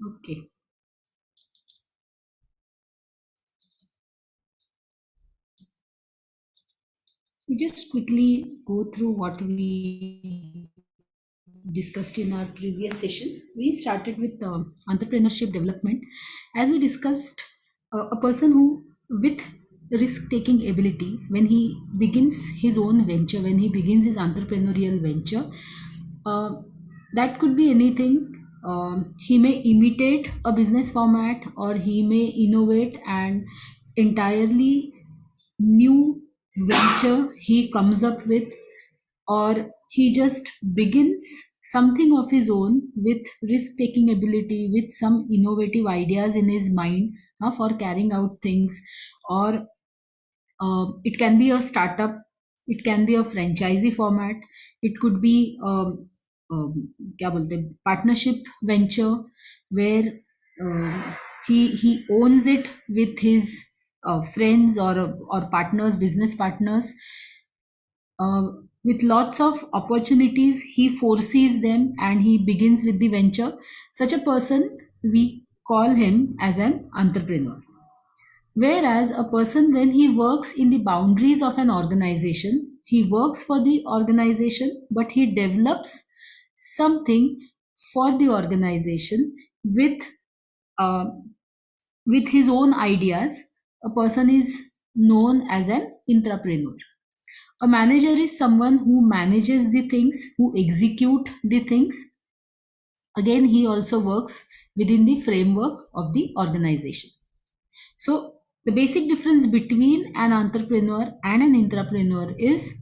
Okay. We just quickly go through what we discussed in our previous session. We started with entrepreneurship development. As we discussed, a person who with risk taking ability, when he begins his own venture, when he begins his entrepreneurial venture, uh, that could be anything. He may imitate a business format, or he may innovate and entirely new venture he comes up with, or he just begins something of his own with risk taking ability, with some innovative ideas in his mind for carrying out things. Or it can be a startup, it can be a franchisee format, it could be क्या बोलते हैं, partnership venture where he owns it with his friends or partners, business partners. uh, with lots of opportunities, he foresees them and he begins with the venture. Such a person, we call him as an entrepreneur. Whereas a person, when he works in the boundaries of an organization, he works for the organization, but he develops something for the organization with uh, with his own ideas. A person is known as an intrapreneur. A manager is someone who manages the things, who execute the things. Again, he also works within the framework of the organization. So the basic difference between an entrepreneur and an intrapreneur is,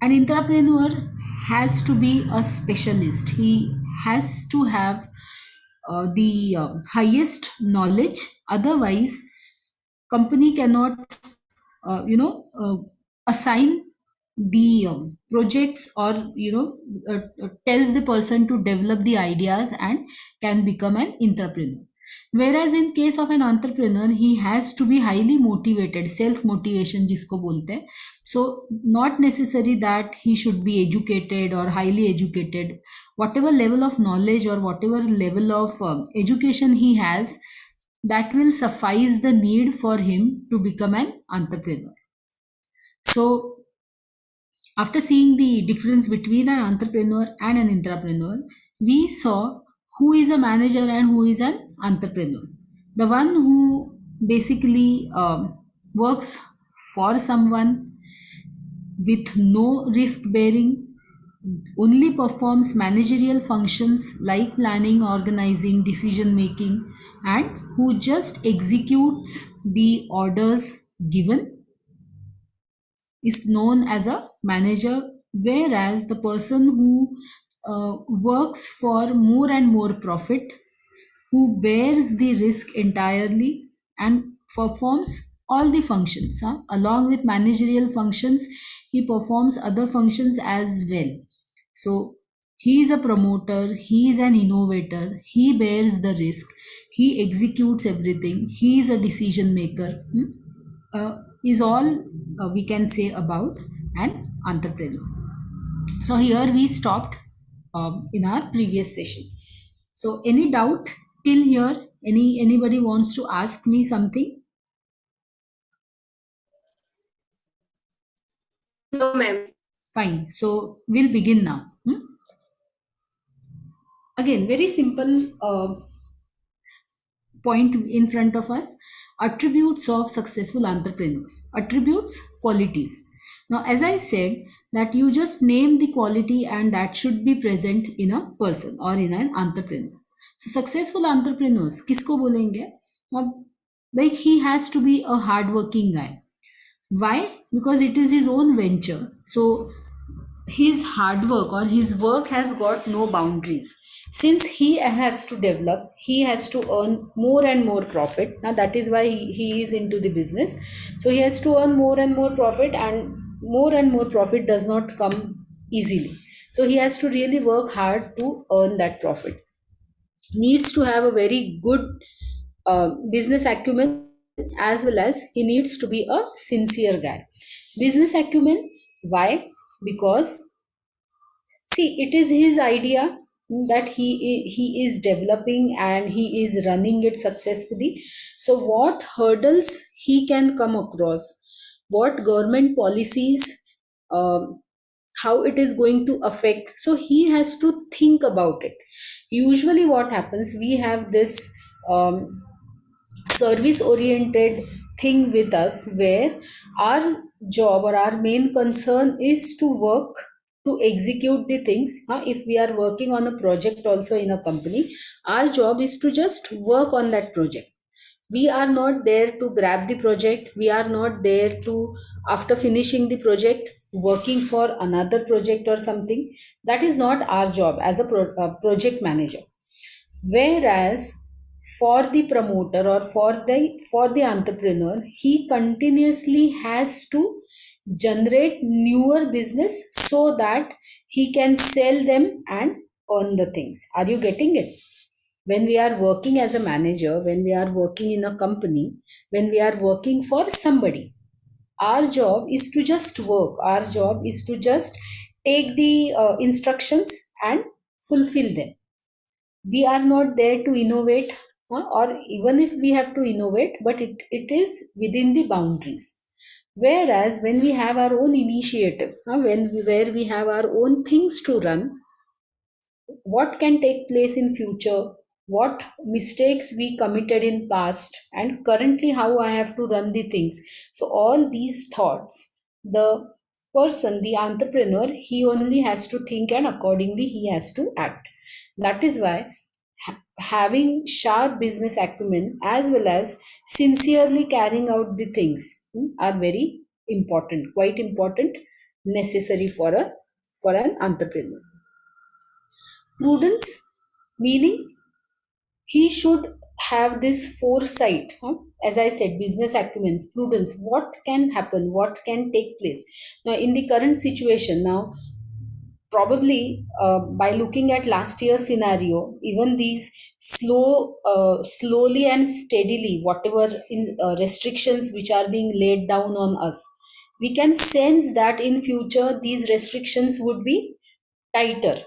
an intrapreneur has to be a specialist. He has to have the highest knowledge. Otherwise, company cannot assign the projects, or tells the person to develop the ideas and can become an entrepreneur. Whereas in case of an entrepreneur, he has to be highly motivated, self motivation जिसको बोलते हैं. So not necessary that he should be educated or highly educated. Whatever level of knowledge or whatever level of education he has, that will suffice the need for him to become an entrepreneur. So, after seeing the difference between an entrepreneur and an intrapreneur, we saw who is a manager and who is an entrepreneur. The one who basically works for someone with no risk bearing, only performs managerial functions like planning, organizing, decision making, and who just executes the orders given, is known as a manager. Whereas the person who works for more and more profit, who bears the risk entirely and performs all the functions, along with managerial functions, he performs other functions as well. So he is a promoter, he is an innovator, he bears the risk, he executes everything, he is a decision maker. Is all we can say about an entrepreneur. So here we stopped in our previous session. So any doubt till here? Anybody wants to ask me something? No, ma'am. Fine. So we'll begin now. Again, very simple point in front of us. Attributes of successful entrepreneurs. Attributes, qualities. Now, as I said, that you just name the quality and that should be present in a person or in an entrepreneur. So successful entrepreneurs किसको बोलेंगे? अब like he has to be a hardworking guy. Why? Because it is his own venture. So his hard work or his work has got no boundaries. Since he has to develop, he has to earn more and more profit. Now that is why he is into the business. So he has to earn more and more profit, and more profit does not come easily. So he has to really work hard to earn that profit. Needs to have a very good business acumen, as well as he needs to be a sincere guy. Business acumen, why? Because see, it is his idea, that he is developing and he is running it successfully. So what hurdles he can come across, what government policies, um, how it is going to affect, so he has to think about it. Usually what happens, we have this service oriented thing with us, where our job or our main concern is to work, to execute the things. If we are working on a project also in a company, our job is to just work on that project. We are not there to grab the project, we are not there to, after finishing the project, working for another project or something. That is not our job as a project manager. Whereas for the promoter or for the entrepreneur, he continuously has to generate newer business so that he can sell them and earn the things. Are you getting it? When we are working as a manager, when we are working in a company, when we are working for somebody, our job is to just work, our job is to just take the instructions and fulfill them. We are not there to innovate, or even if we have to innovate, but it is within the boundaries. Whereas when we have our own initiative, where we have our own things to run, what can take place in future, what mistakes we committed in past, and currently how I have to run the things. So all these thoughts, the person, the entrepreneur, he only has to think, and accordingly he has to act. That is why having sharp business acumen as well as sincerely carrying out the things, are very important, quite important, necessary for an entrepreneur. Prudence, meaning he should have this foresight, as I said, business acumen, prudence, what can happen, what can take place. Now in the current situation now, probably by looking at last year's scenario, even these slowly and steadily, whatever restrictions which are being laid down on us, we can sense that in future these restrictions would be tighter.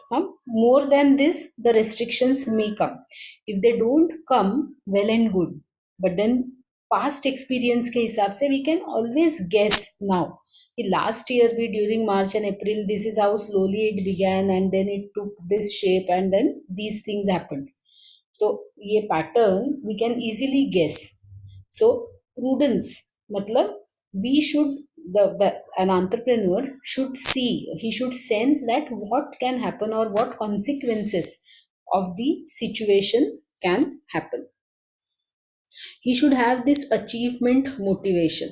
More than this, the restrictions may come. If they don't come, well and good. But then, past experience के हिसाब से we can always guess now. Last year, we during March and April, this is how slowly it began, and then it took this shape, and then these things happened. So ये pattern we can easily guess. So prudence, matlab we should, the an entrepreneur should see, he should sense that what can happen or what consequences of the situation can happen. He should have this achievement motivation.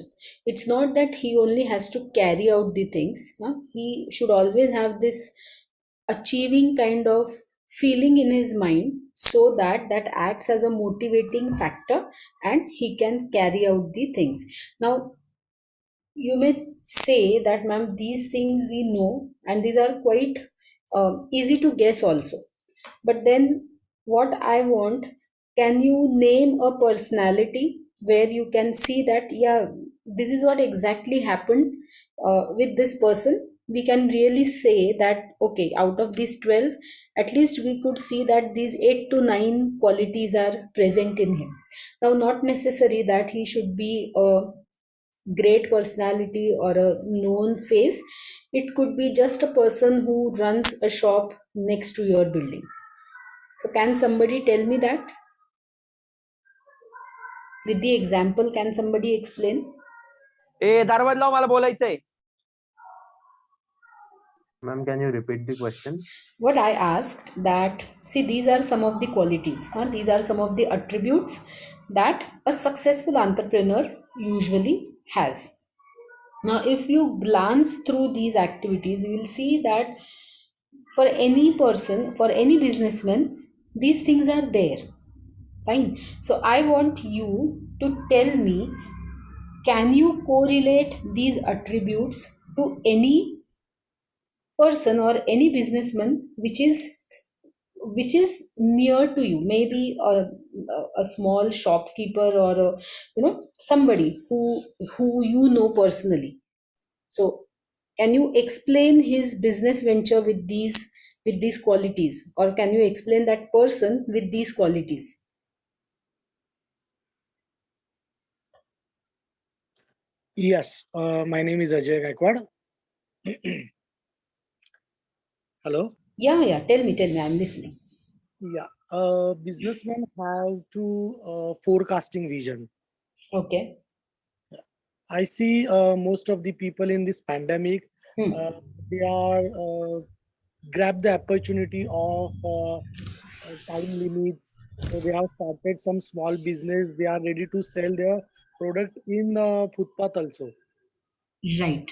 It's not that he only has to carry out the things, he should always have this achieving kind of feeling in his mind, so that that acts as a motivating factor and he can carry out the things. Now you may say that, ma'am, these things we know and these are quite easy to guess also. But then what I want, can you name a personality where you can see that, yeah, this is what exactly happened with this person? We can really say that, okay, out of these 12, at least we could see that these 8 to 9 qualities are present in him. Now, not necessary that he should be a great personality or a known face. It could be just a person who runs a shop next to your building. So can somebody tell me that? With the example, can somebody explain? दारवाज लाव, मला बोलायचंय. Ma'am, can you repeat the question? What I asked, that see, these are some of the qualities, these are some of the attributes that a successful entrepreneur usually has. Now if you glance through these activities, you will see that for any person, for any businessman, these things are there. Fine. So I want you to tell me, can you correlate these attributes to any person or any businessman which is near to you? Maybe a small shopkeeper, or somebody who you know personally. So can you explain his business venture with these with these qualities, or can you explain that person with these qualities? Yes, my name is Ajay Gaikwad. Hello. Yeah, tell me, I'm listening. Yeah, businessmen have to forecasting vision. Okay. I see most of the people in this pandemic, Hmm. they are grab the opportunity of time limits. So they have started some small business. They are ready to sell their product in footpath also. Right.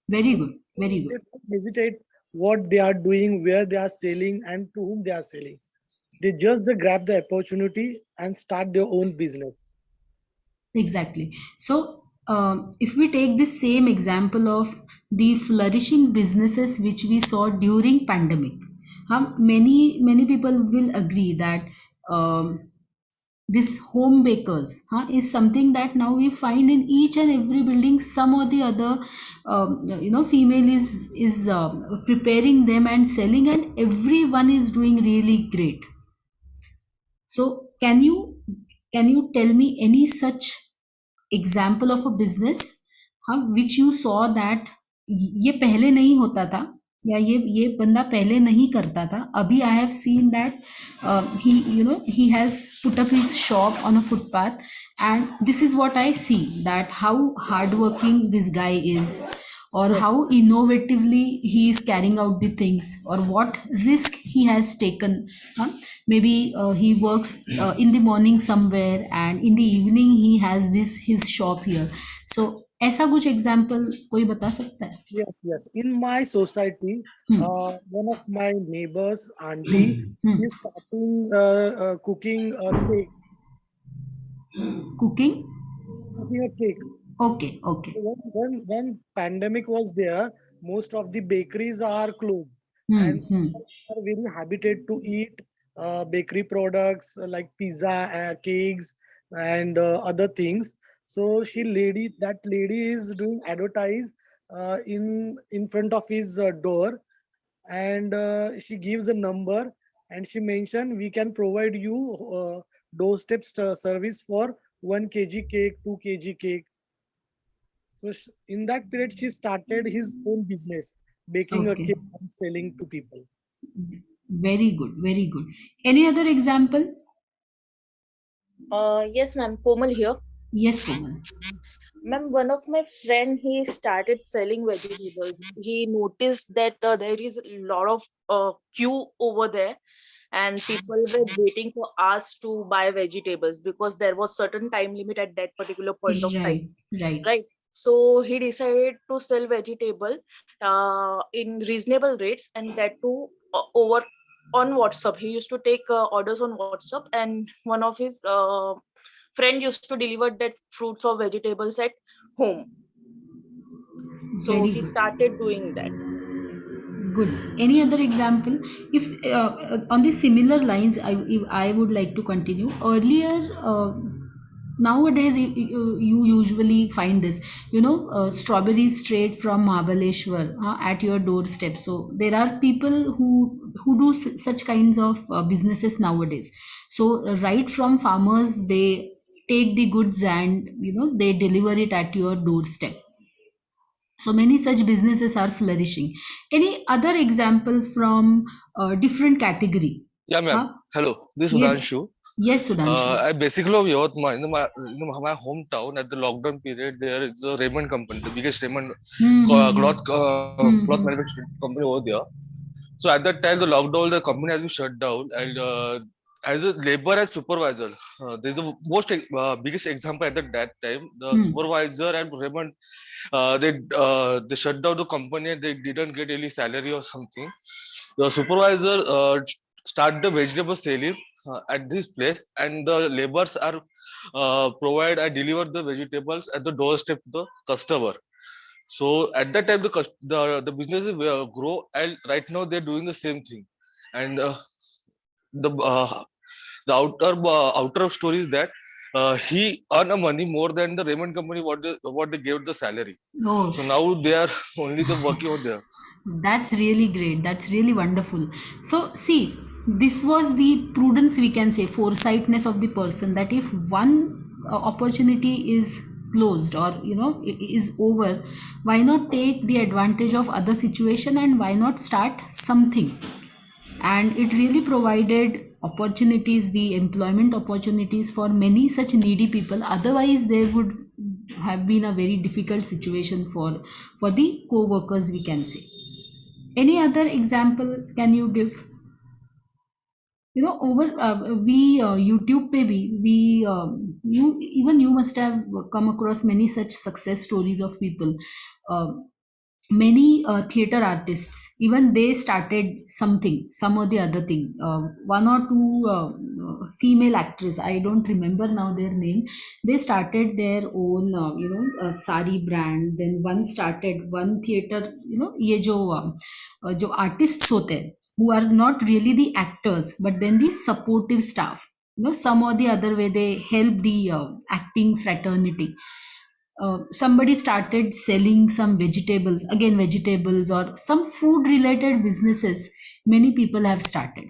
Very So good, very they good. don't hesitate what they are doing, where they are selling, and to whom they are selling. They just grab the opportunity and start their own business. Exactly. So, if we take the same example of the flourishing businesses which we saw during pandemic, many people will agree that this home bakers is something that now we find in each and every building. Some or the other, female is preparing them and selling, and everyone is doing really great. So, can you tell me any such example of a business which you saw that ये पहले नहीं होता था, या ये बंदा पहले नहीं करता था, अभी I have seen that he has put up his shop on a footpath, and this is what I see, that how hardworking this guy is, or Yes, how innovatively he is carrying out the things, or what risk he has taken. Maybe he works in the morning somewhere, and in the evening he has this his shop here. So ऐसा कुछ example कोई बता सकता है? yes, yes. In my society, Hmm. one of my neighbors, auntie, Hmm. she's starting cooking a cake. Cooking. Cooking a cake. Okay. When pandemic was there, most of the bakeries are closed, and Hmm. people are very habited to eat bakery products like pizza, cakes, and other things. So that lady is doing advertise in front of his door, and she gives a number, and she mentioned we can provide you doorstep service for 1 kg cake, 2 kg cake. So in that period, she started his own business, baking a Okay. cake and selling to people. Very good, very good. Any other example? Yes, ma'am. Komal here. Yes, Komal. Ma'am, one of my friend, he started selling vegetables. He noticed that there is a lot of queue over there, and people were waiting for us to buy vegetables because there was certain time limit at that particular point of time, Right. right? So he decided to sell vegetable in reasonable rates, and that too over on WhatsApp. He used to take orders on WhatsApp, and one of his friend used to deliver that fruits or vegetables at home. So Very he good. started doing that. Good. Any other example? If on the similar lines, I would like to continue. Earlier, nowadays you usually find this, strawberries straight from Mahabaleshwar at your doorstep. So there are people who do such kinds of businesses nowadays. So right from farmers, they take the goods and they deliver it at your doorstep. So many such businesses are flourishing. Any other example from a different category? Yeah, ma'am. Huh? Hello, this is Yes. Sudhanshu. Yes, Sudhanshu. I basically love Yavatma. My hometown at the lockdown period, there is a Raymond company, the biggest Raymond cloth Hmm. manufacturing company over there. So at that time, the lockdown, the company has been shut down, and as a labor as supervisor, there's the most biggest example at that time. The Hmm. supervisor and Raymond, they shut down the company. And they didn't get any salary or something. The supervisor start the vegetable selling at this place, and the laborers are provide and deliver the vegetables at the doorstep to the customer. So at that time, the businesses will grow, and right now they're doing the same thing. And the outer story is that he earned a money more than the Raymond company what they gave the salary. Oh, So now they are only the working over there. that's really great. That's really wonderful. So, see, this was the prudence, we can say, foresightness of the person, that if one opportunity is closed or is over, why not take the advantage of other situation and why not start something? And it really provided opportunities, the employment opportunities for many such needy people. Otherwise, there would have been a very difficult situation for the co-workers, we can say. Any other example can you give? Over we YouTube पे भी we you must have come across many such success stories of people. Many theater artists, even they started something, some or the other thing. One or two female actress, I don't remember now their name, they started their own sari brand. Then one started one theater, ये जो artists होते हैं, who are not really the actors but then the supportive staff, some or the other way they help the acting fraternity. Somebody started selling some vegetables, again vegetables, or some food related businesses. Many people have started.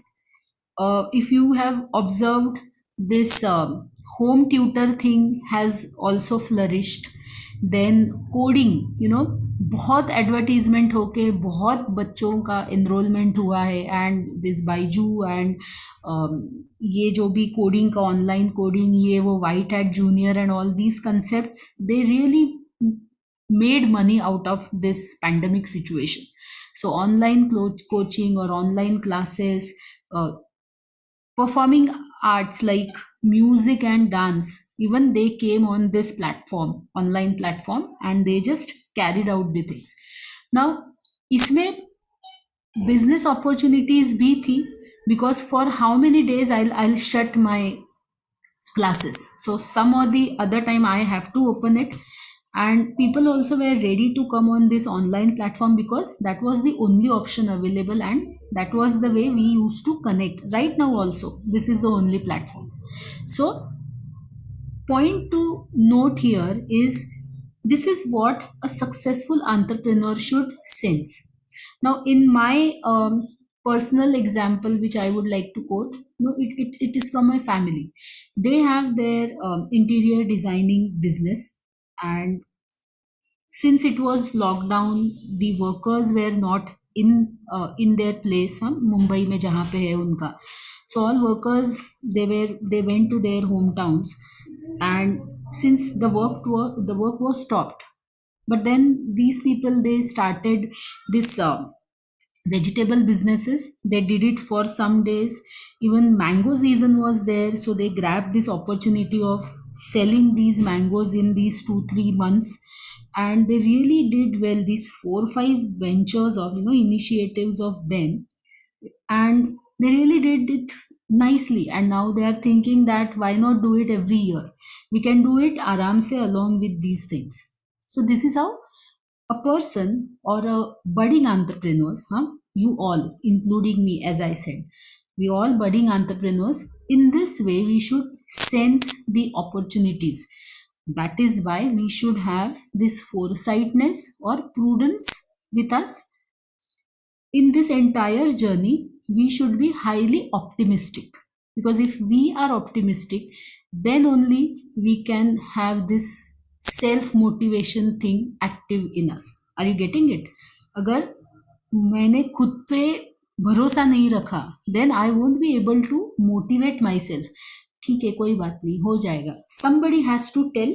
If you have observed, this home tutor thing has also flourished. Then coding, बहुत advertisement होके बहुत बच्चों का enrolment हुआ है. And this Byju and ये जो भी कोडिंग का ऑनलाइन कोडिंग, ये वो white hat junior and all these concepts, they really made money out of this pandemic situation. So online coaching or online classes, performing arts like music and dance, even they came on this platform, online platform, and they just carried out the things. Now इसमें business opportunities भी थी, because for how many days I'll shut my classes, so some or the other time I have to open it. And people also were ready to come on this online platform because that was the only option available, and that was the way we used to connect. Right now also this is the only platform. So point to note here is, this is what a successful entrepreneur should sense. Now in my personal example, which I would like to quote, it is from my family. They have their interior designing business, and since it was lockdown, the workers were not in their place, Mumbai में जहाँ पे है उनका. So all workers, they went to their hometowns, and since the work was stopped, but then these people, they started this vegetable businesses. They did it for some days. Even mango season was there, so they grabbed this opportunity of selling these mangoes in these 2-3 months, and they really did well. These 4-5 ventures of initiatives of them, and they really did it nicely. And now they are thinking that why not do it every year, we can do it aram se along with these things. So this is how a person or a budding entrepreneurs, you all including me, as I said, we all budding entrepreneurs. In this way we should sense the opportunities. That is why we should have this foresightness or prudence with us. In this entire journey we should be highly optimistic, because if we are optimistic, then only we can have this self motivation thing active in us. Are you getting it? अगर मैंने खुद पे भरोसा नहीं रखा, then I won't be able to motivate myself. ठीक है, कोई बात नहीं, हो जाएगा. Somebody has to tell,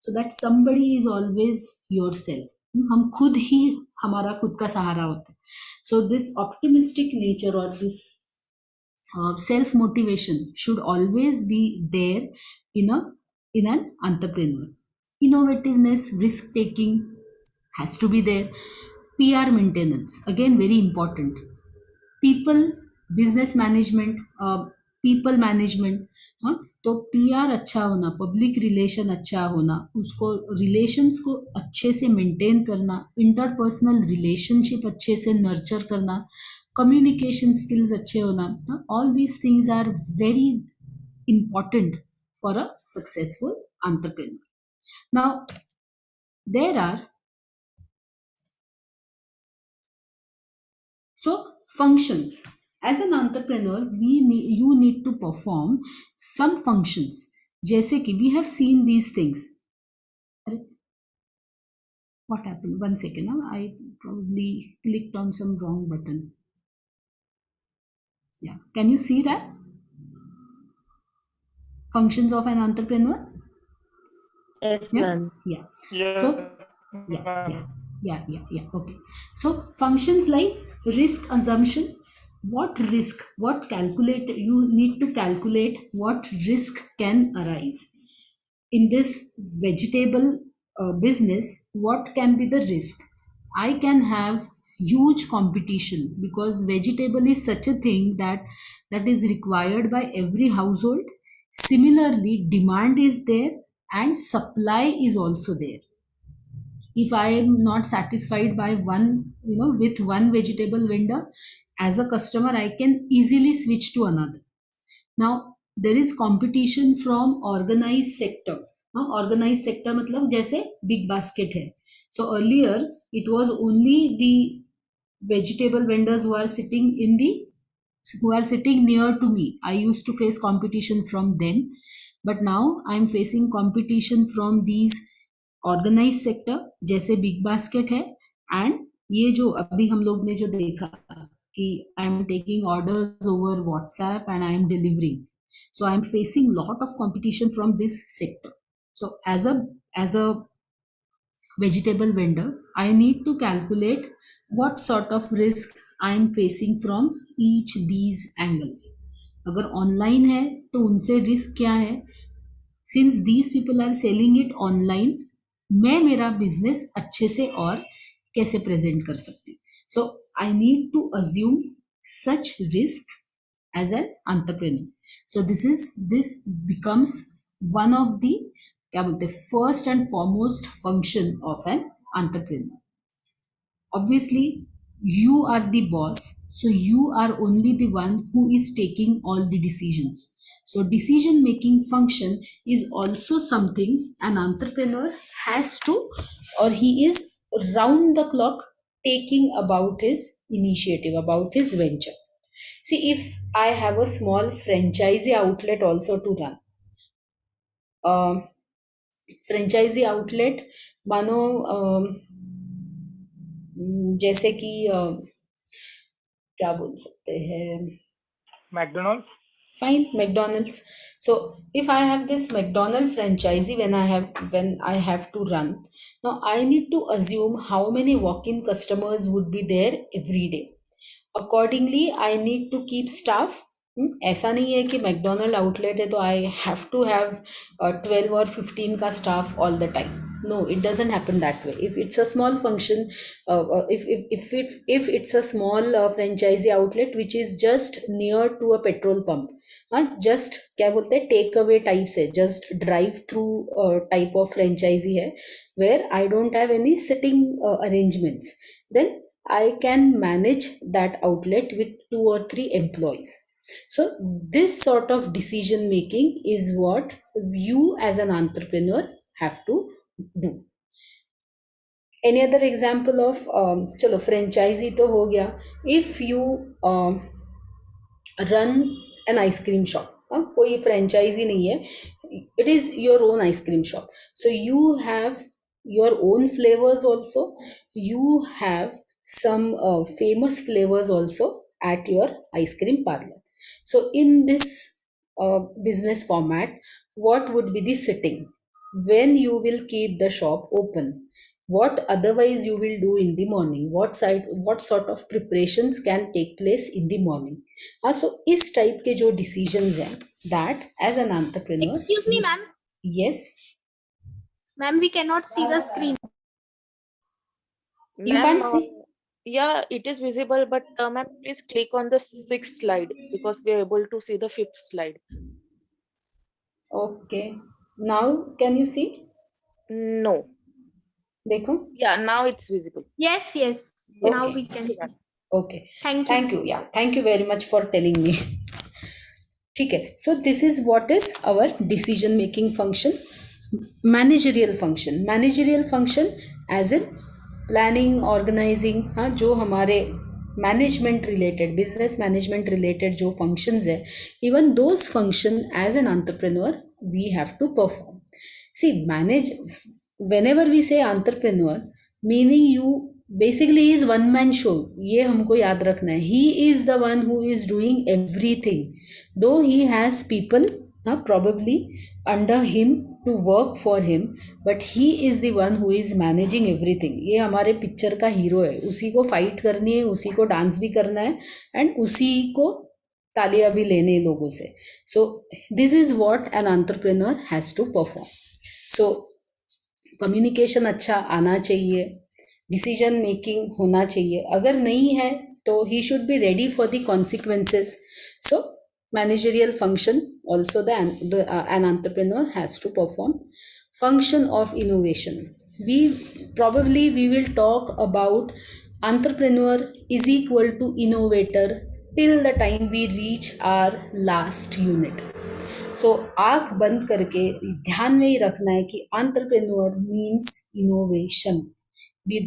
so that somebody is always yourself. हम खुद ही हमारा खुद का सहारा होता है. So this optimistic nature or this self motivation should always be there in an entrepreneur. Innovativeness, risk taking has to be there. PR maintenance, again very important. People, business management, people management, तो PR अच्छा होना, public relation अच्छा होना, उसको relations को अच्छे से maintain करना, इंटरपर्सनल रिलेशनशिप अच्छे से नर्चर करना, कम्युनिकेशन स्किल्स अच्छे होना, all these things are very important for a successful entrepreneur. Now, there are functions. As an entrepreneur, you need to perform some functions. जैसे कि we have seen these things. What happened? 1 second. Now I probably clicked on some wrong button. Yeah, can you see that? Functions of an entrepreneur? Yes, Yeah. ma'am. Yeah. So yeah. Okay. So functions like risk assumption. What risk? What calculate? You need to calculate what risk can arise in this vegetable business. What can be the risk? I can have huge competition because vegetable is such a thing that is required by every household. Similarly, demand is there and supply is also there. If I am not satisfied by with one vegetable vendor, as a customer I can easily switch to another. Now there is competition from organized sector. Organized sector मतलब जैसे big basket है. So earlier it was only the vegetable vendors who are sitting near to me. I used to face competition from them, but now I'm facing competition from these organise sector जैसे Big Basket है and ये जो अभी हम लोग ने जो देखा कि I am taking orders over WhatsApp and I am delivering, so I am facing lot of competition from this sector. So as a vegetable vendor, I need to calculate what sort of risk I am facing from each these angles. अगर online है तो उनसे risk क्या है, since these people are selling it online, मैं मेरा business अच्छे से और कैसे प्रेजेंट कर सकती हूँ. So I need to assume such risk as an entrepreneur. So this becomes one of the क्या बोलते first and foremost function of an entrepreneur. Obviously, you are the boss, so you are only the one who is taking all the decisions. So decision making function is also something an entrepreneur has to, or he is round the clock taking about his initiative, about his venture. See, if I have a small franchisee outlet also to run, franchisee outlet मानो जैसे कि क्या बोल सकते हैं, McDonald's. Fine, McDonald's. So if I have this McDonald's franchisee when I have to run, now I need to assume how many walk-in customers would be there every day. Accordingly, I need to keep staff. ऐसा नहीं है कि McDonald outlet है तो I have to have 12 or 15 का staff all the time. No, it doesn't happen that way. If it's a small function, if it's a small franchisee outlet which is just near to a petrol pump, just क्या बोलते हैं take away type से, just drive through type of franchisee है where I don't have any sitting arrangements, then I can manage that outlet with 2 or 3 employees. So this sort of decision making is what you as an entrepreneur have to do. Any other example of चलो franchisee तो हो गया. If you run an ice cream shop, कोई franchisee नहीं है, it is your own ice cream shop, so you have your own flavors also, you have some famous flavors also at your ice cream parlor. So in this business format, what would be the sitting when you will keep the shop open, what otherwise you will do in the morning, what sort of preparations can take place in the morning. So इस type के जो decisions हैं, that as an entrepreneur. Excuse me, ma'am. Yes. Ma'am, we cannot see the screen. You can't see. Yeah, it is visible, but ma'am, please click on the 6th slide because we are able to see the 5th slide. Okay. Now can you see? No. देखो. Yeah, now it's visible. Yes. Now Okay. we can see. Okay. Thank you. Thank you. Yeah. Thank you very much for telling me. ठीक है. So this is what is our decision making function. Managerial function as in planning, organising, हाँ, जो हमारे management related, business management related जो functions है, even those function as an entrepreneur we have to perform. See manage, whenever we say entrepreneur, meaning you basically is one man show. ये हमको याद रखना है. He is the one who is doing everything, though he has people probably under him to work for him, but he is the one who is managing everything. ये हमारे picture का hero है. उसी को फाइट करनी है, उसी को डांस भी करना है, एंड उसी को तालियां भी लेने लोगों से. So this is what an entrepreneur has to perform. So communication अच्छा आना चाहिए, डिसीजन मेकिंग होना चाहिए. अगर नहीं है तो he should be ready for the consequences. So managerial function also an entrepreneur has to perform. Function of innovation, we will talk about entrepreneur is equal to innovator till the time we reach our last unit. So आँख बंद करके ध्यान में ही रखना है कि entrepreneur means innovation.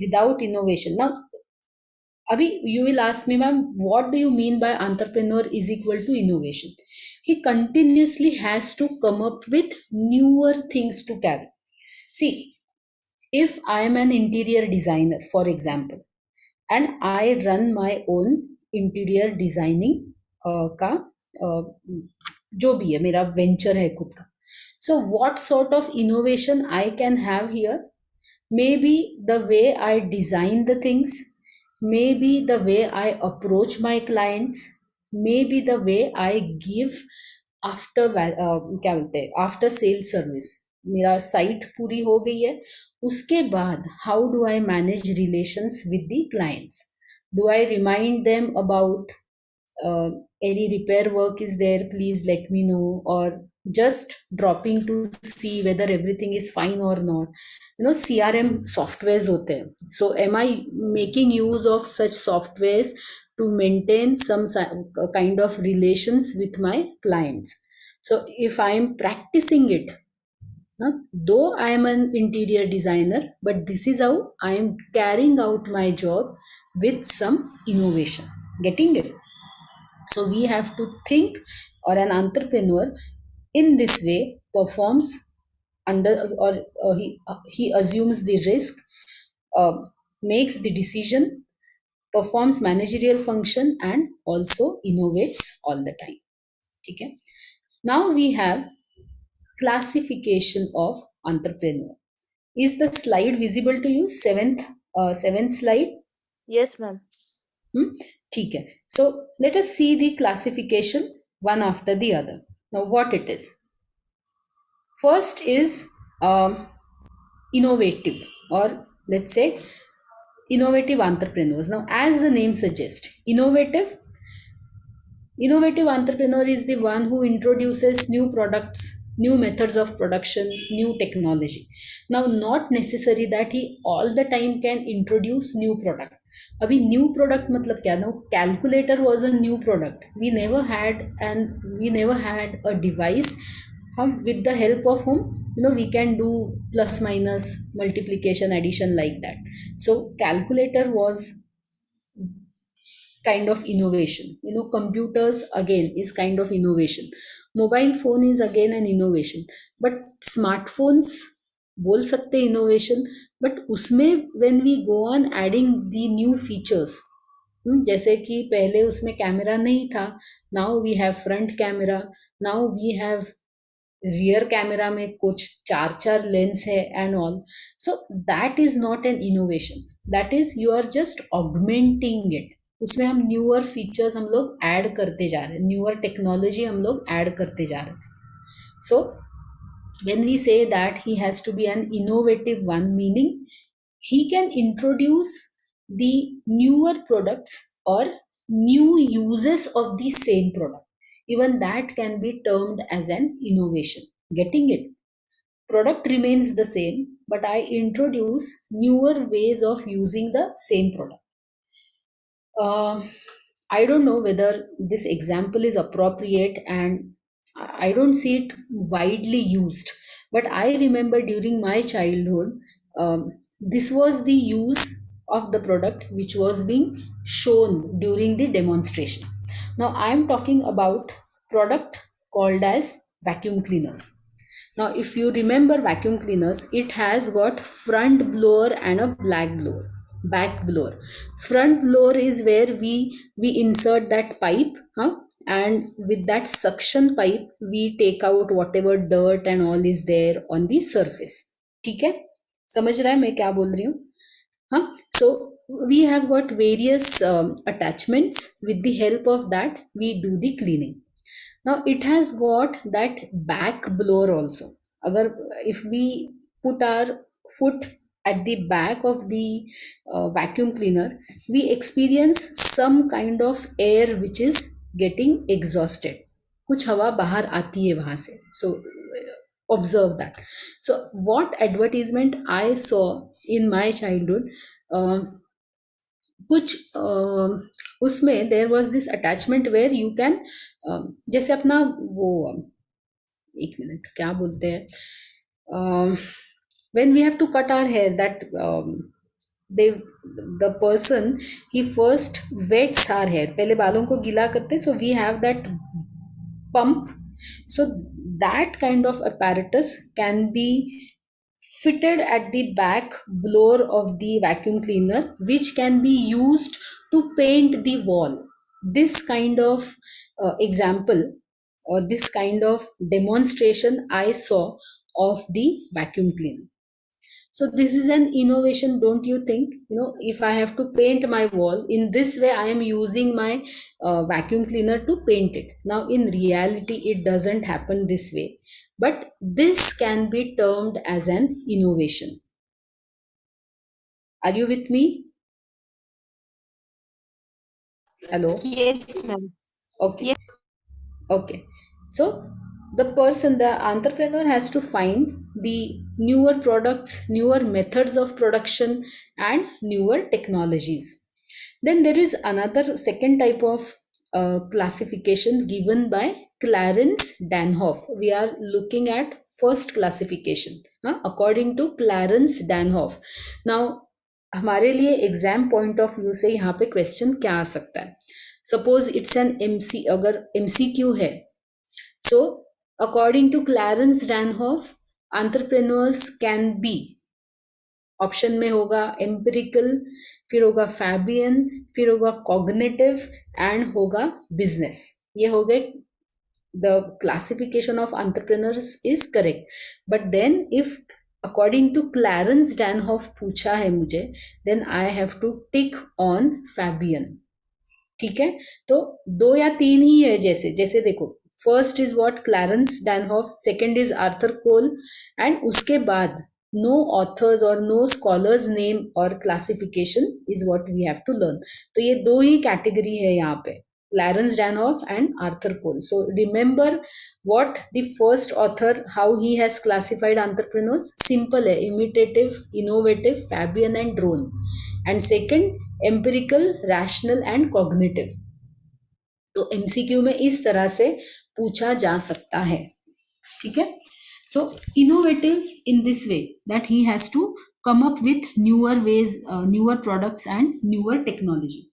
Without innovation, now Abhi, you will ask me, ma'am, what do you mean by entrepreneur is equal to innovation? He continuously has to come up with newer things to carry. See, if I am an interior designer, for example, and I run my own interior designing का जो भी है मेरा venture है खुद का. So what sort of innovation I can have here? Maybe the way I design the things, maybe the way I approach my clients, maybe the way I give after क्या बोलते हैं, आफ्टर सेल सर्विस. मेरा site पूरी हो गई है, उसके बाद how do I manage relations with the clients. Do I remind them about any repair work is there, please let me know, or just dropping to see whether everything is fine or not. CRM softwares hote hain, so am I making use of such softwares to maintain some kind of relations with my clients? So if I am practicing it, though I am an interior designer, but this is how I am carrying out my job with some innovation. Getting it? So we have to think, or an entrepreneur in this way performs under, or he assumes the risk, makes the decision, performs managerial function, and also innovates all the time. Okay. Now we have classification of entrepreneur. Is the slide visible to you? Seventh slide. Yes, ma'am. ठीक है. So let us see the classification one after the other. Now what it is. First is innovative, or let's say innovative entrepreneurs. Now as the name suggests, innovative entrepreneur is the one who introduces new products, new methods of production, new technology. Now not necessary that he all the time can introduce new product. अभी new product मतलब क्या ना, calculator was a new product. We never had a device हम with the help of whom we can do plus minus multiplication addition like that. So calculator was kind of innovation. Computers again is kind of innovation. Mobile phone is again an innovation. But smartphones बोल सकते innovation, but उसमें when we go on adding the new features, जैसे कि पहले उसमें camera नहीं था, now we have front camera, now we have rear camera में कुछ चार लेंस है and all. So that is not an innovation. That is you are just augmenting it. उसमें हम न्यूअर फीचर्स हम लोग ऐड करते जा रहे हैं, न्यूअर टेक्नोलॉजी हम लोग ऐड करते जा रहे हैं. सो when we say that he has to be an innovative one, meaning he can introduce the newer products or new uses of the same product. Even that can be termed as an innovation. Getting it? Product remains the same, but I introduce newer ways of using the same product. I don't know whether this example is appropriate and I don't see it widely used, but I remember during my childhood, this was the use of the product which was being shown during the demonstration. Now I am talking about product called as vacuum cleaners. Now, if you remember vacuum cleaners, it has got front blower and a back blower. Front blower is where we insert that pipe, huh? And with that suction pipe, we take out whatever dirt and all is there on the surface. ठीक है? समझ रहा है मैं क्या बोल रही हूँ? हाँ? So we have got various attachments. With the help of that, we do the cleaning. Now it has got that back blower also. Agar if we put our foot at the back of the vacuum cleaner, we experience some kind of air which is getting exhausted. कुछ हवा बाहर आती है वहां से. So observe that. So what advertisement I saw in my childhood, कुछ उसमें there was this attachment where you can, जैसे अपना वो, एक मिनट क्या बोलते हैं, when we have to cut our hair, that the person he first wets our hair, पहले बालों को गीला करते, so we have that pump. So that kind of apparatus can be fitted at the back blower of the vacuum cleaner, which can be used to paint the wall. This kind of example or this kind of demonstration I saw of the vacuum cleaner. So this is an innovation, don't you think? If I have to paint my wall in this way, I am using my vacuum cleaner to paint it. Now in reality it doesn't happen this way, but this can be termed as an innovation. Are you with me? Hello? Yes, ma'am. Okay. Okay. So the entrepreneur has to find the newer products, newer methods of production, and newer technologies. Then there is another second type of classification given by Clarence Danhoff. We are looking at first classification, according to Clarence Danhoff. Now हमारे लिए exam point of view से यहाँ पे question क्या आ सकता है? Suppose it's an MC, अगर एमसीक्यू है, so according to Clarence Danhof, entrepreneurs can be, option में होगा एम्पिरिकल, फिर होगा फैबियन, फिर होगा कॉग्निटिव एंड होगा बिजनेस. ये हो गए the classification of entrepreneurs is correct. But then if according to Clarence Danhoff पूछा है मुझे, then I have to tick on Fabian. ठीक है, तो 2 या 3 ही है. जैसे देखो, first is what Clarence Danhof, second is Arthur Cole, and उसके बाद no authors or no scholars name or classification is what we have to learn. तो ये 2 ही कैटेगरी है यहाँ पे, Clarence Danhoff and Arthur Cole. So remember what the first author, how he has classified entrepreneurs. Simple है, imitative, innovative, Fabian and drone. And second, empirical, rational and cognitive. तो MCQ में इस तरह से पूछा जा सकता है. ठीक है. So innovative in this way, that he has to come up with newer ways, newer products and newer technology.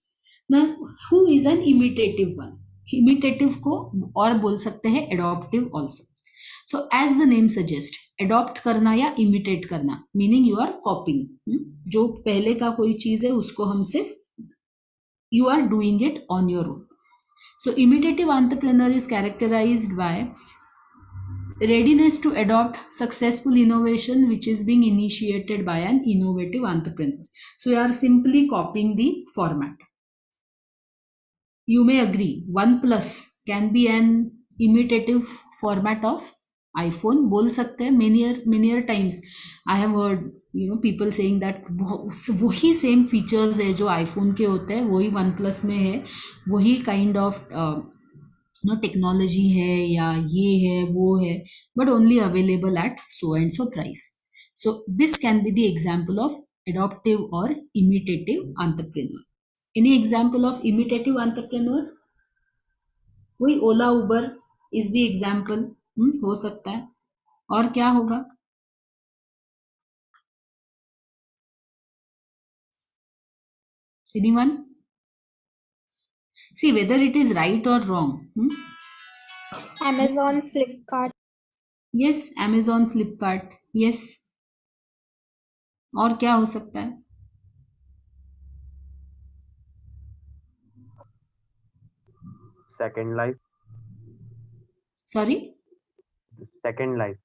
Now, who is an imitative one? Imitative को और बोल सकते हैं adoptive also. So as the name suggests, adopt करना या imitate करना, meaning you are copying. जो पहले का कोई चीज है उसको हम सिर्फ you are doing it on your own. So imitative entrepreneur is characterized by readiness to adopt successful innovation which is being initiated by an innovative entrepreneur. So you are simply copying the format. You may agree OnePlus can be an imitative format of iPhone. बोल सकते हैं. many times I have heard people saying that वही same features है जो iPhone के होते हैं, वही OnePlus में है, वही kind of technology है या ये है वो है, but only available at so and so price. So this can be the example of adoptive or imitative entrepreneur. Any example of imitative entrepreneur? वही ओला उबर इज द एग्जाम्पल. हो सकता है. और क्या होगा? Anyone? See whether it is right or wrong. Amazon, Flipkart, Yes, Amazon, Flipkart. Yes. और क्या हो सकता है? Second Life. Sorry? Second Life.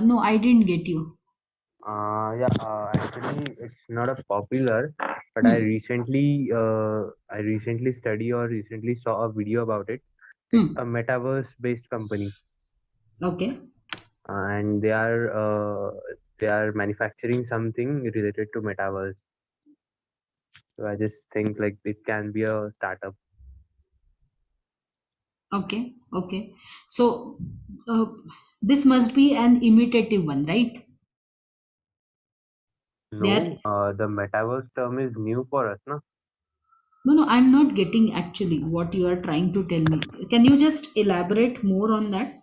No, I didn't get you. Actually, it's not a popular, but I recently study or recently saw a video about it. It's a metaverse-based company, Okay. and they are manufacturing something related to metaverse. So I just think like it can be a startup. Okay. Okay. So this must be an imitative one, right? They are. No, the metaverse term is new for us, no? No, I'm not getting actually what you are trying to tell me. Can you just elaborate more on that?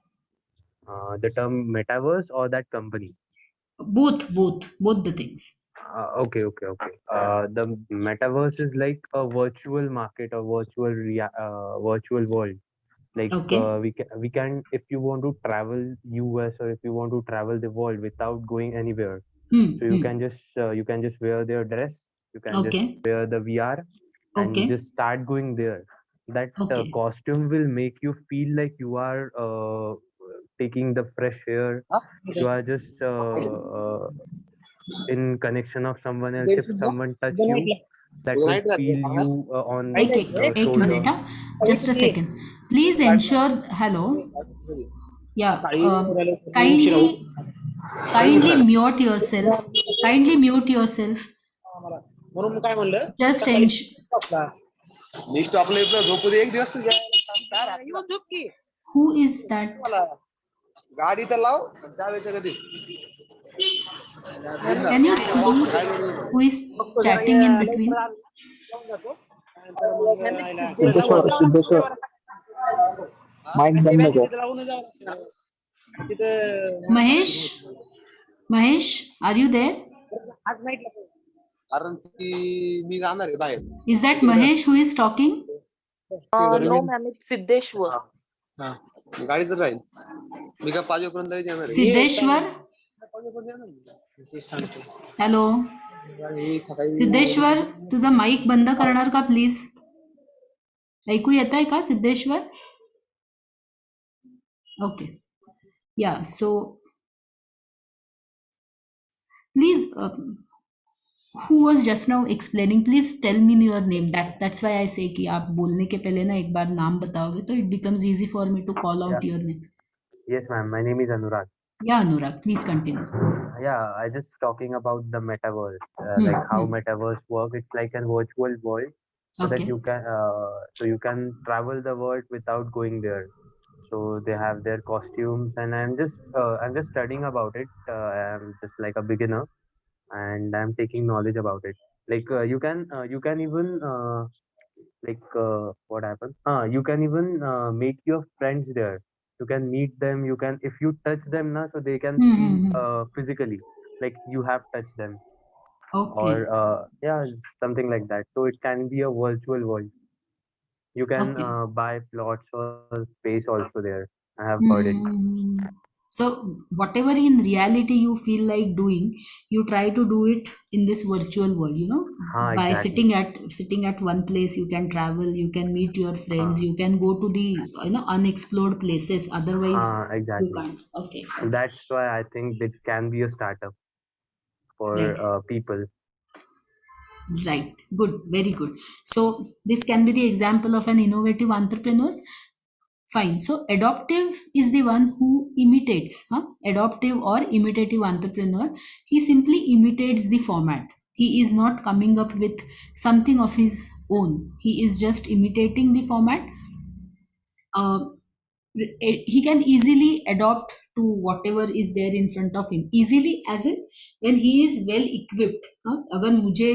The term metaverse or that company? Both the things. Okay. The metaverse is like a virtual market or virtual world. Like Okay. we can if you want to travel US or if you want to travel the world without going anywhere, so you can just wear their dress, you can just Okay. wear the VR and Okay. just start going there. That Okay. costume will make you feel like you are taking the fresh air. You are just in connection of someone else. If someone touch you, that will feel you on एक your shoulder. minute. Just a second. Please ensure. Hello. Yeah. Kindly mute yourself. Kindly mute yourself. म्हणून काय म्हणलं Just ensure. मी स्टॉपला इथं झोपू दे एक दिवस तुझ्या झोप की Who is that? मला गाडी तर लाव जावेचं कधी Can you see who is chatting in between? Mahesh, are you there? कारण की मी जाणार आहे बाहेर Is that Mahesh who is talking? No, ma'am, it's Siddeshwar. हा गाडी तर राहील मी का 5 वाजेपर्यंत येणार आहे Siddeshwar? 5 वाजेपर्यंत येणार आहे. तेच सांगतो Hello. मी सकाळी सिद्धेश्वर तुझा माईक बंद करणार का प्लीज? ऐकू येत आहे का सिद्धेश्वर? ओके. या so please who was just now explaining, please tell me your name. That's why I say कि आप बोलने के पहले ना एक बार नाम बताओगे तो it becomes easy for me to call out your name. Yes, ma'am. My name is Anurag. Yeah, Anurag, please continue. Yeah, I just talking about the metaverse, like how metaverse work. It's like a virtual world, so that Okay. you can travel the world without going there. So they have their costumes, and I'm just studying about it. I'm just like a beginner, and I'm taking knowledge about it. Like you can even what happens? You can even make your friends there. You can meet them. You can if you touch them, na, so they can feel physically like you have touched them, Okay. or yeah, something like that. So it can be a virtual world. You can Okay. buy plots or space also there. I have heard it. So whatever in reality you feel like doing, you try to do it in this virtual world, you know, by Exactly. sitting at one place. You can travel, you can meet your friends, you can go to the unexplored places. Otherwise you Exactly. can't. Okay. That's why I think it can be a startup for Right. people. Right. Good. Very good. So this can be the example of an innovative entrepreneurs. Fine. So adoptive is the one who imitates. Adoptive or imitative entrepreneur. He simply imitates the format. He is not coming up with something of his own. He is just imitating the format. He can easily adopt to whatever is there in front of him easily, as in when he is well equipped. अगर मुझे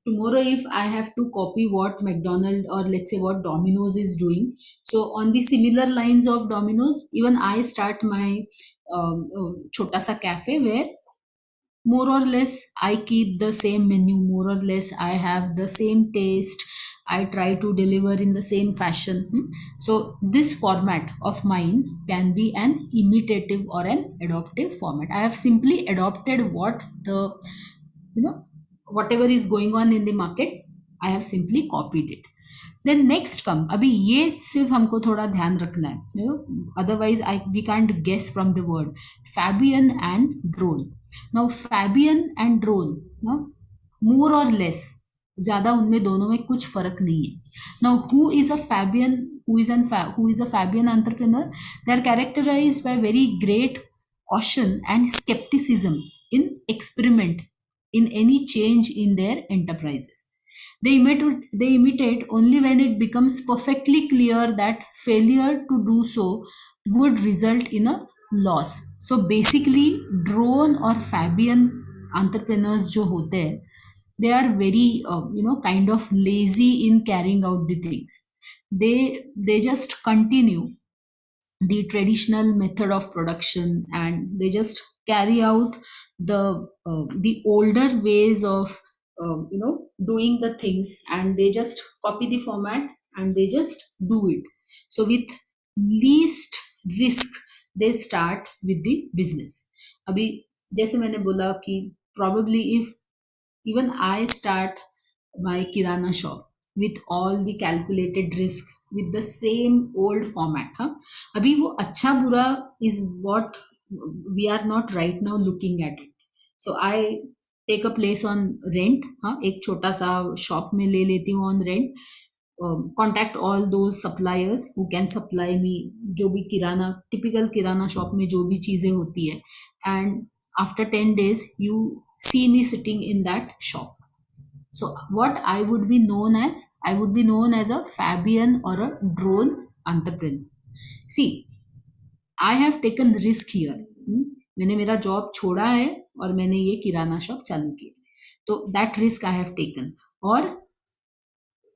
tomorrow if I have to copy what McDonald or let's say what Domino's is doing, so on the similar lines of Domino's, even I start my छोटा सा cafe where more or less I keep the same menu, more or less I have the same taste, I try to deliver in the same fashion. So this format of mine can be an imitative or an adoptive format. I have simply adopted what the, whatever is going on in the market, I have simply copied it. Then next come, अभी ये सिर्फ हमको थोड़ा ध्यान रखना है, otherwise I we can't guess from the word Fabian and drone. Now Fabian and drone, more और less, ज्यादा उनमें दोनों में कुछ फर्क नहीं है. Now who is a Fabian, who is a Fabian entrepreneur? They are characterised by very great caution and skepticism in experiment in any change in their enterprises. They imitate only when it becomes perfectly clear that failure to do so would result in a loss. So basically drone or Fabian entrepreneurs जो होते हैं, they are very kind of lazy in carrying out the things. They just continue the traditional method of production and they just carry out the older ways of doing the things, and they just copy the format and they just do it. So with least risk they start with the business. अभी जैसे मैंने बोला कि probably if even I start my kirana shop with all the calculated risk with the same old format, अभी वो अच्छा बुरा is what we are not right now looking at it. So I take a place on rent, एक छोटा सा shop में ले लेती हूँ on rent, contact all those suppliers who can supply me जो भी किराना, typical किराना शॉप में जो भी चीजें होती है, and after 10 days you see me sitting in that shop. So what I would be known as a Fabian or a drone entrepreneur. See, I have taken risk here. मैंने मेरा job छोड़ा है और मैंने ये किराना शॉप चालू की, तो that risk I have taken. और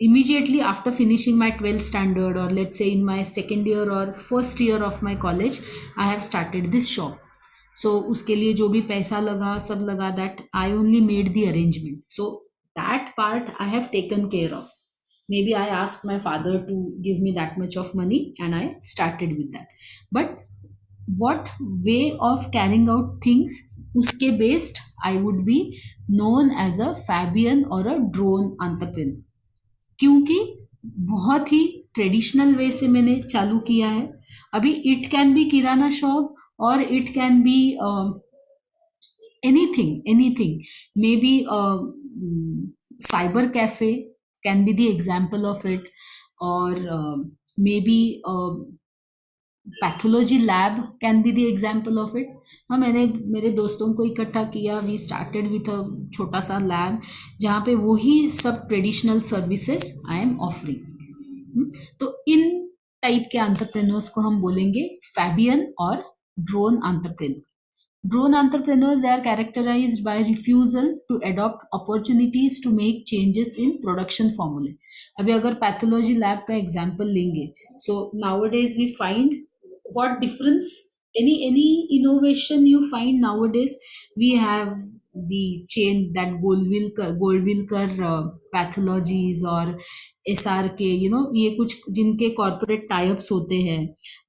immediately after finishing my 12th standard, or let's say in my second year or first year of my college, I have started this shop. So उसके लिए जो भी पैसा लगा सब लगा, that I only made the arrangement. So that part I have taken care of. Maybe I asked my father to give me that much of money and I started with that. But what way of carrying out things, uske based I would be known as a Fabian or a drone entrepreneur. क्योंकि बहुत ही traditional वे से मैंने चालू किया है. अभी it can be kirana shop और it can be anything, maybe cyber cafe can be the example of it, or maybe pathology lab can be the example of it. मैंने मेरे दोस्तों को इकट्ठा किया, वी स्टार्टेड विथ अ छोटा सा lab जहाँ पे वही सब traditional services I am offering. तो इन टाइप के एंटरप्रेन्योर्स को हम बोलेंगे फैबियन और drone entrepreneur. Drone entrepreneurs, they are characterized by refusal to adopt opportunities to make changes in production formula. अभी अगर pathology lab का example लेंगे, so nowadays we find what difference, any innovation you find nowadays, we have the chain that Goldwilker pathologies or SRK, ये कुछ जिनके corporate tie-ups होते हैं,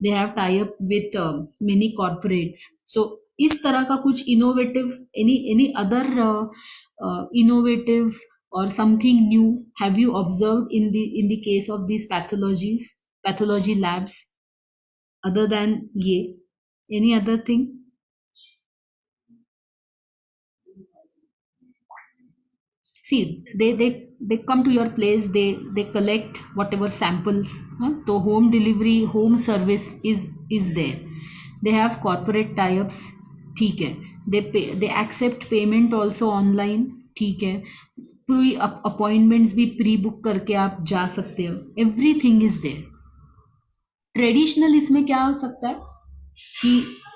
they have tie-up with many corporates. So इस तरह का कुछ innovative, any other innovative or something new have you observed in the case of these pathology labs other than ye, any other thing? See, they come to your place, they collect whatever samples, so home delivery, home service is there. They have corporate tie-ups, ठीक है, they accept payment also online, ठीक है, pre appointments भी pre book करके आप जा सकते हो, एवरीथिंग इज देयर. ट्रेडिशनल इसमें क्या हो सकता है कि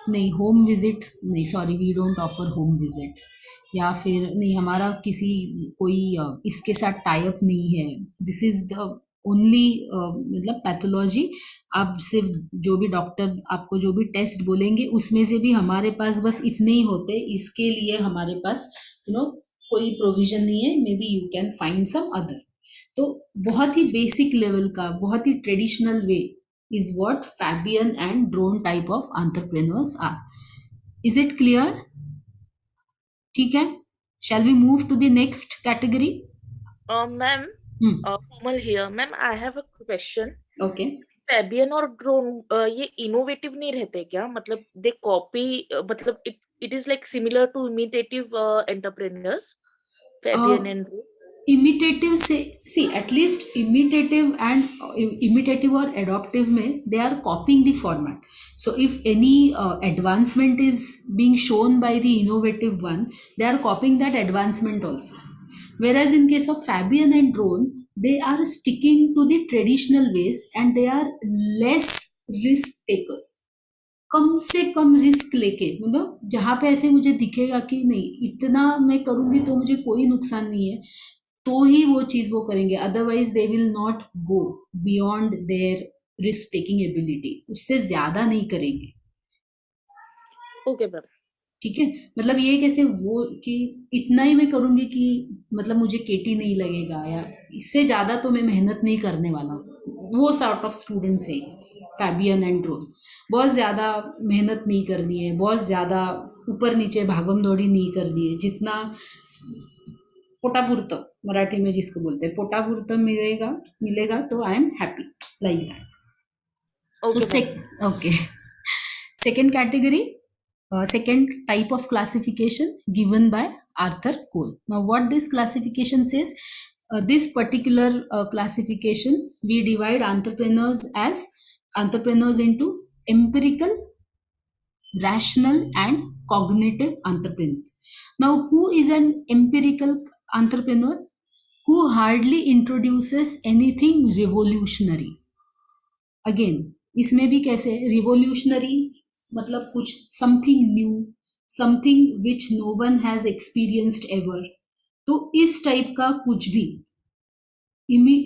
नहीं होम विजिट नहीं, sorry we don't offer home visit, या फिर नहीं हमारा किसी कोई इसके साथ टाई अप नहीं है। दिस इज द ओनली मतलब पैथोलॉजी, आप सिर्फ जो भी डॉक्टर आपको जो भी टेस्ट बोलेंगे उसमें से भी हमारे पास बस इतने ही होते, इसके लिए हमारे पास कोई प्रोविजन नहीं है, maybe you can find some other. तो बहुत ही बेसिक लेवल का, बहुत ही traditional way is what Fabian and drone type of entrepreneurs are. Is it clear? ठीक है, shall we move to the next category? Ma'am, Komal here. Ma'am, I have a question. Okay. Fabian और drone ये innovative नहीं रहते क्या? मतलब दे copy, मतलब it is like similar to imitative entrepreneurs, Fabian and drone. Imitative से see at least imitative or adoptive में they are copying the format. So if any advancement is being shown by the innovative one, they are copying that advancement also. Whereas in case of Fabian and drone, they are sticking to the traditional ways and they are less risk takers. कम से कम risk लेके, मतलब जहाँ पे ऐसे मुझे दिखेगा कि नहीं इतना मैं करूंगी तो मुझे कोई नुकसान नहीं है, तो ही वो चीज वो करेंगे, otherwise they will not go beyond their risk taking ability, उससे ज्यादा नहीं करेंगे। ओके मैम, ठीक है, मतलब ये कैसे वो कि इतना ही मैं करूंगी कि मतलब मुझे केटी नहीं लगेगा या इससे ज्यादा तो मैं मेहनत नहीं करने वाला, वो सॉर्ट ऑफ स्टूडेंट्स है फैबियन एंड ड्रोन। बहुत ज्यादा मेहनत नहीं करनी है, बहुत ज्यादा ऊपर नीचे भागम दौड़ी नहीं करनी है, जितना पोटापुरतं मराठी में जिसको बोलते हैं पोटापुरतं मिलेगा तो I am happy, like that. Okay, second category, second type of classification given by Arthur Cole. Now what this classification says, this particular classification, we divide entrepreneurs into empirical, rational and cognitive entrepreneurs. Now who is an empirical entrepreneur? Who hardly introduces anything revolutionary. Again इसमें भी कैसे revolutionary, मतलब कुछ something new, something which no one has experienced ever, तो इस type का कुछ भी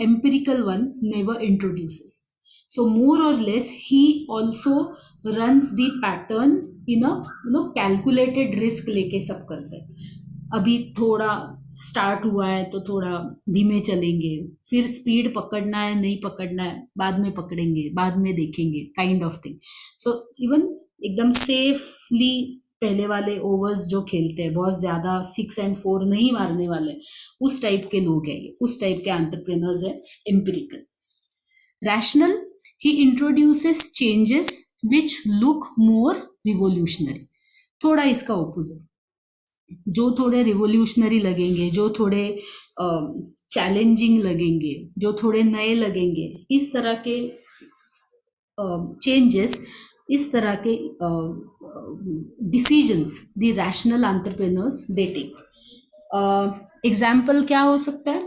empirical one never introduces. So more और less he also runs the pattern in a calculated risk लेके सब करते हैं. अभी थोड़ा स्टार्ट हुआ है तो थोड़ा धीमे चलेंगे, फिर स्पीड पकड़ना है नहीं पकड़ना है बाद में पकड़ेंगे, बाद में देखेंगे, kind of thing. So even एकदम सेफली पहले वाले ओवर्स जो खेलते हैं, बहुत ज्यादा 6 and 4 नहीं मारने वाले, उस टाइप के लोग हैं, उस टाइप के एंटरप्रेन्योर्स है. Empirical. Rational, he introduces changes which look more revolutionary. थोड़ा इसका ऑपोजिट, जो थोड़े रिवोल्यूशनरी लगेंगे, जो थोड़े चैलेंजिंग लगेंगे, जो थोड़े नए लगेंगे, इस तरह के चेंजेस, इस तरह के decisions the rational entrepreneurs they take. Example क्या हो सकता है?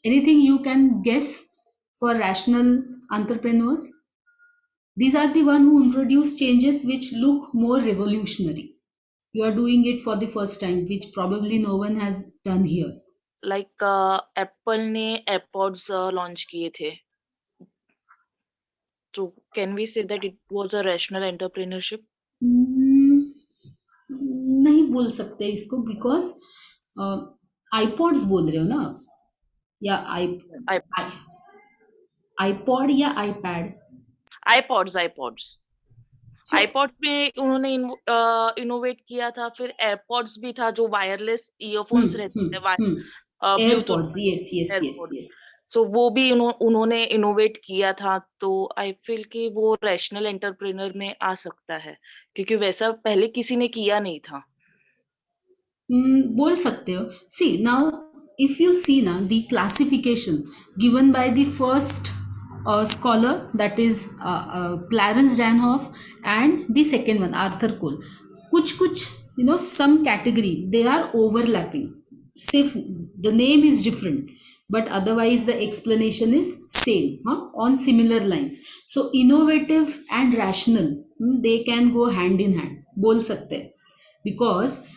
Anything you can guess for rational entrepreneurs? These are the one who introduce changes which look more revolutionary. You are doing it for the first time, which probably no one has done here. Like Apple ने AirPods launch किए थे. So can we say that it was a rational entrepreneurship? नहीं बोल सकते इसको, because iPods बोल रहे हो ना, या iPod या iPad? iPods. iPods में उन्होंने इनोवेट किया था. फिर AirPods भी था जो वायरलेस ईयरफोन्स रहते हैं, AirPods, yes. सो वो भी उन्होंने इनोवेट किया था. तो आई फील कि वो रैशनल एंटरप्रेन्योर में आ सकता है, क्योंकि वैसा पहले किसी ने किया नहीं था. बोल सकते हो. सी नाउ इफ यू सी ना the classification given by the first scholar, that is Clarence Danhoff, and the second one Arthur Cole, kuch some category they are overlapping, sif the name is different but otherwise the explanation is same, on similar lines. So innovative and rational, they can go hand in hand, बोल सकते हैं, because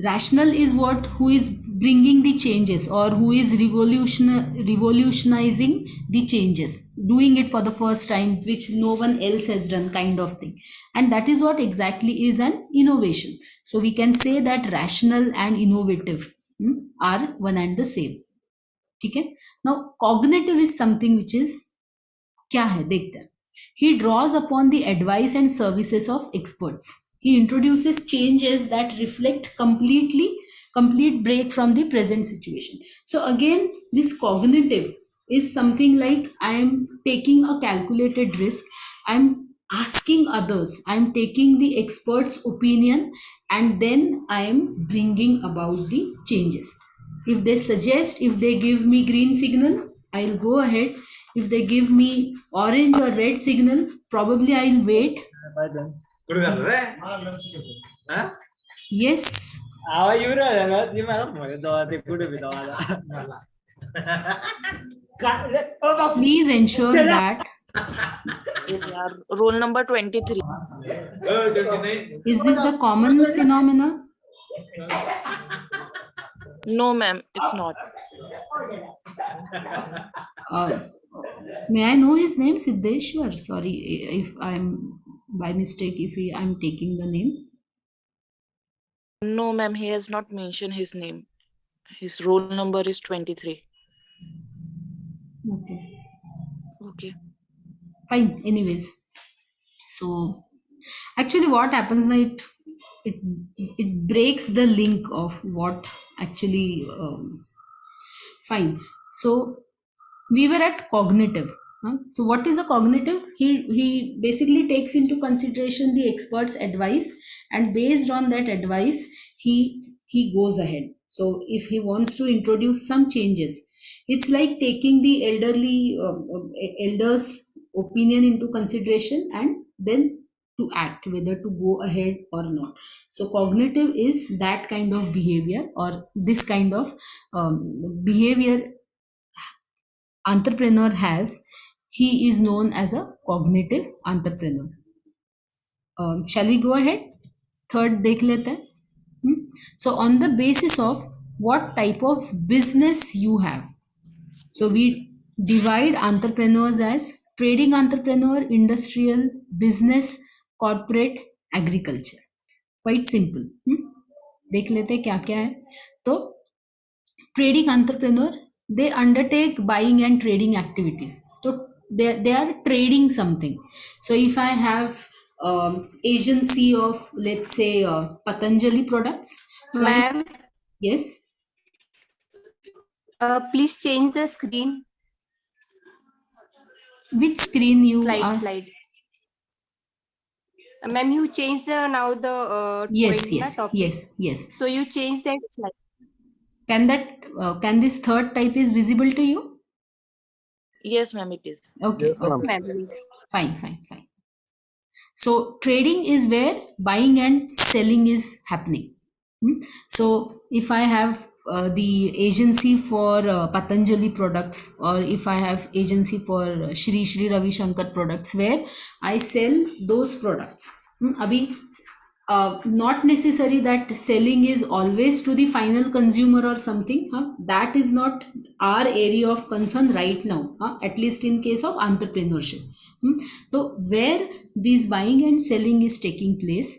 rational is what, who is bringing the changes, or who is revolutionizing the changes, doing it for the first time, which no one else has done, kind of thing. And that is what exactly is an innovation. So we can say that rational and innovative are one and the same. Okay. Now cognitive is something which is क्या है देखते हैं. He draws upon the advice and services of experts. He introduces changes that reflect complete break from the present situation. So again, this cognitive is something like I am taking a calculated risk, I'm asking others, I'm taking the experts opinion, and then I am bringing about the changes. If they suggest, if they give me green signal, I'll go ahead. If they give me orange or red signal, probably I'll wait. Yes. Please ensure that. Yes, yeah. Roll number 23. Is this the common phenomena? No, ma'am, it's not. May I know his name, Siddheshwar? Sorry if I'm by mistake, if I'm taking the name. No, ma'am, he has not mentioned his name. His roll number is 23. Okay. Okay. Fine. Anyways, so actually what happens now, it breaks the link of what actually fine. So we were at cognitive. So what is a cognitive? He basically takes into consideration the expert's advice, and based on that advice he goes ahead. So if he wants to introduce some changes, it's like taking the elders opinion into consideration and then to act, whether to go ahead or not. So cognitive is that kind of behavior, or this kind of behavior entrepreneur has. He is known as a cognitive entrepreneur. Shall we go ahead? Third देख लेते हैं. So on the basis of what type of business you have, so we divide entrepreneurs as trading entrepreneur, industrial, business, corporate, agriculture. Quite simple. देख लेते हैं क्या क्या है. तो trading entrepreneur, they undertake buying and trading activities. So they are trading something. So if I have agency of, let's say, Patanjali products. So Ma'am, yes. please change the screen. Which screen you are? Slide. Ma'am, you changed now the Yes, point, yes, topic. yes. So you change that slide. Can this third type is visible to you? Yes, ma'am, it is. Okay. Yes, ma'am. Ma'am, please. Fine. So trading is where buying and selling is happening. So if I have the agency for Patanjali products, or if I have agency for Shri Ravi Shankar products, where I sell those products. Abhi, not necessary that selling is always to the final consumer or something. That is not our area of concern right now, at least in case of entrepreneurship. So where this buying and selling is taking place,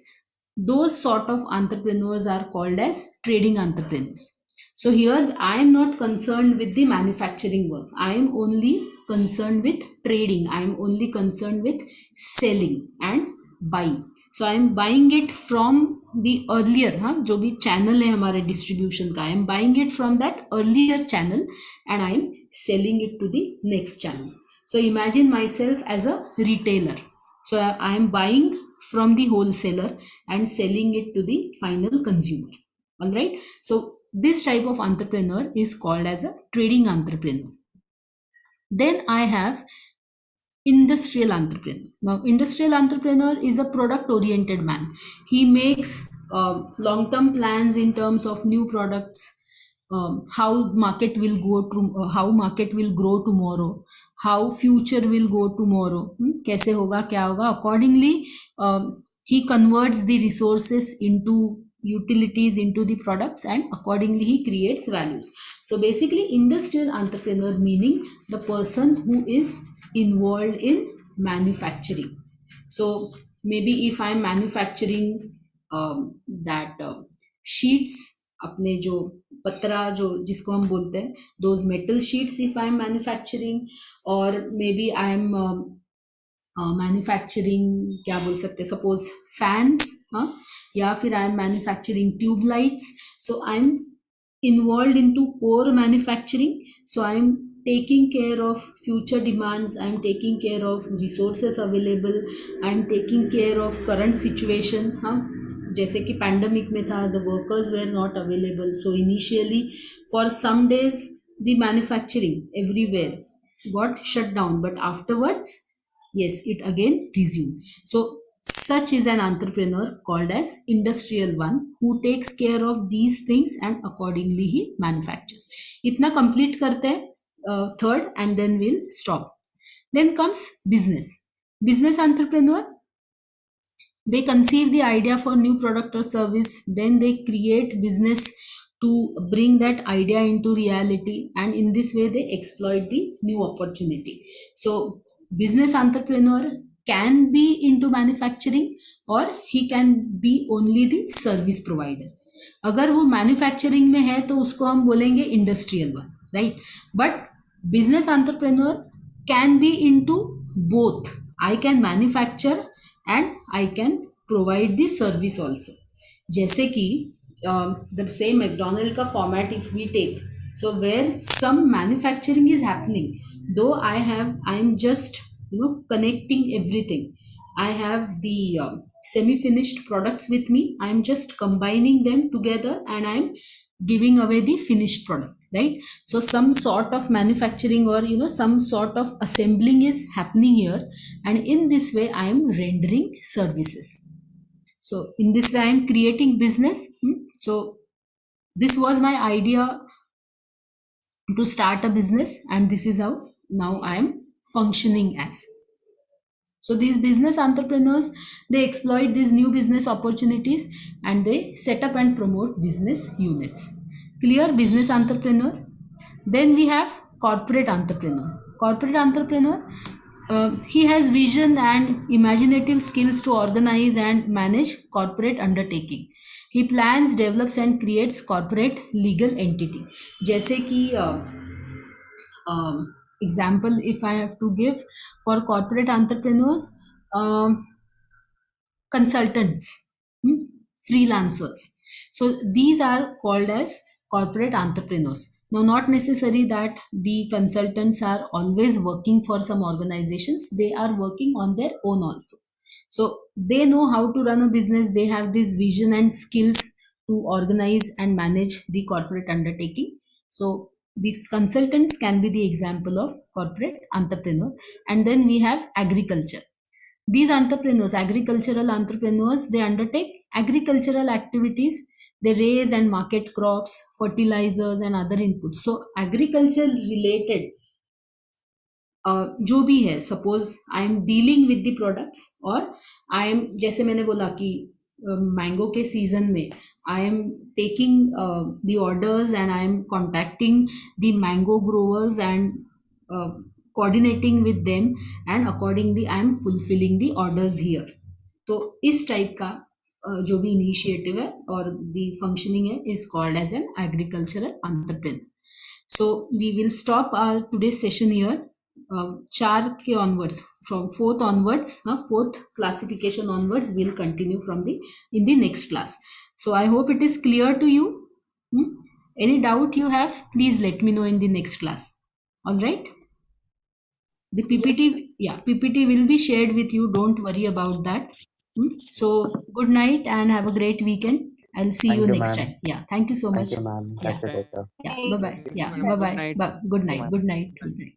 those sort of entrepreneurs are called as trading entrepreneurs. So here I am not concerned with the manufacturing work. I am only concerned with trading. I am only concerned with selling and buying. So I am buying it from the earlier, जो भी channel है हमारे distribution का, I am buying it from that earlier channel and I am selling it to the next channel. So imagine myself as a retailer. So I am buying from the wholesaler and selling it to the final consumer. All right. So this type of entrepreneur is called as a trading entrepreneur. Then I have industrial entrepreneur. Now industrial entrepreneur is a product oriented man. He makes long term plans in terms of new products, how market will go to how market will grow tomorrow, how future will go tomorrow, कैसे होगा क्या होगा, accordingly he converts the resources into utilities into the products, and accordingly he creates values. So basically industrial entrepreneur meaning the person who is involved in manufacturing. So maybe if I'm manufacturing that sheets, अपने जो पतरा जो जिसको हम बोलते हैं, those metal sheets if I'm manufacturing, or maybe I'm manufacturing क्या बोल सकते हैं, suppose fans, या फिर I'm manufacturing tube lights. So I'm involved into core manufacturing. So I'm taking care of future demands, I'm taking care of resources available, I'm taking care of current situation. जैसे कि pandemic में था, the workers were not available, so initially for some days the manufacturing everywhere got shut down, but afterwards yes, it again resumed. So such is an entrepreneur called as industrial one, who takes care of these things and accordingly he manufactures. इतना complete करते हैं third, and then we'll stop. Then comes business entrepreneur. They conceive the idea for new product or service, then they create business to bring that idea into reality, and in this way they exploit the new opportunity. So business entrepreneur can be into manufacturing, or he can be only the service provider. अगर वो manufacturing में है तो उसको हम बोलेंगे industrial one, right? But business entrepreneur can be into both. I can manufacture and I can provide the service also. जैसे कि the same McDonald का format if we take, so where some manufacturing is happening, though I am just connecting everything. I have the semi-finished products with me. I am just combining them together and I am giving away the finished product, right? So some sort of manufacturing or some sort of assembling is happening here, and in this way I am rendering services. So in this way I am creating business. So this was my idea to start a business, and this is how now I am functioning as. So these business entrepreneurs, they exploit these new business opportunities and they set up and promote business units. Clear? Business entrepreneur. Then we have corporate entrepreneur. Corporate entrepreneur, he has vision and imaginative skills to organize and manage corporate undertaking. He plans, develops and creates corporate legal entity. जैसे कि example if I have to give for corporate entrepreneurs, consultants, freelancers. So these are called as corporate entrepreneurs. Now not necessary that the consultants are always working for some organizations, they are working on their own also. So they know how to run a business, they have this vision and skills to organize and manage the corporate undertaking. So these consultants can be the example of corporate entrepreneur. And then we have agriculture. These entrepreneurs, agricultural entrepreneurs, they undertake agricultural activities. They raise and market crops, fertilizers and other inputs. So agriculture related जो भी है, suppose I am dealing with the products, और I am, जैसे मैंने बोला कि mango के season में I am taking the orders and I am contacting the mango growers and coordinating with them, and accordingly I am fulfilling the orders here. तो इस type का जो भी इनिशिएटिव है और the functioning है is called as an agricultural entrepreneur. So we will stop our today's session here. 4 के onwards, from 4th onwards, 4th classification onwards, we'll continue from in the next class. So I hope it is clear to you. Any doubt you have, please let me know in the next class. All right. The PPT, PPT will be shared with you. Don't worry about that. So good night and have a great weekend. I'll see you next time. Yeah. Thank you so much. Thank you, ma'am. Yeah. Catch you later. Yeah. Bye bye. Yeah. Bye bye. Good night. Good night. Good night.